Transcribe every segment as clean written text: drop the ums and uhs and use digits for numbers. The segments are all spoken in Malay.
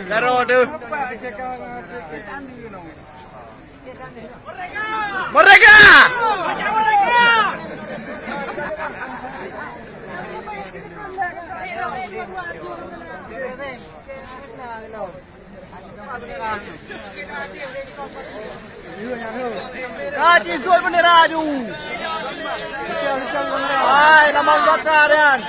Daro tu. Mereka. Kaji suai bendera tu. Hai, nama bakar kan.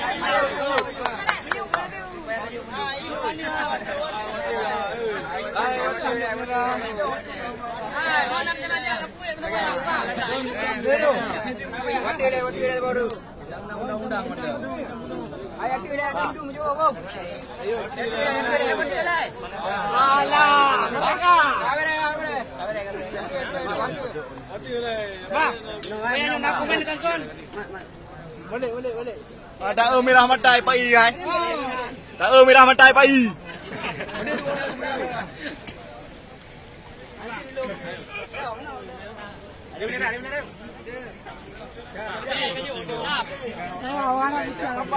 Đã merah matai pai hai. Đã merah matai pai.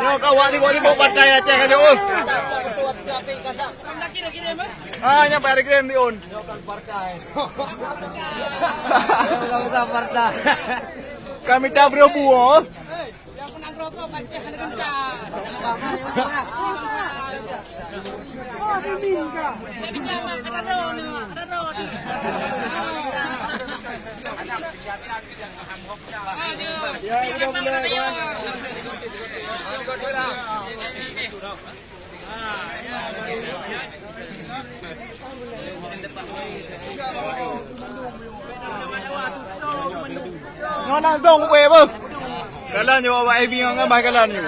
Yo kawan ni boleh patai Aceh kan yo. Ah nyampe hari keren di on. Kami dah berbuah. Nó đang rong về không? Cái lần nhiều vậy vì ngang bài cái lần nhiều.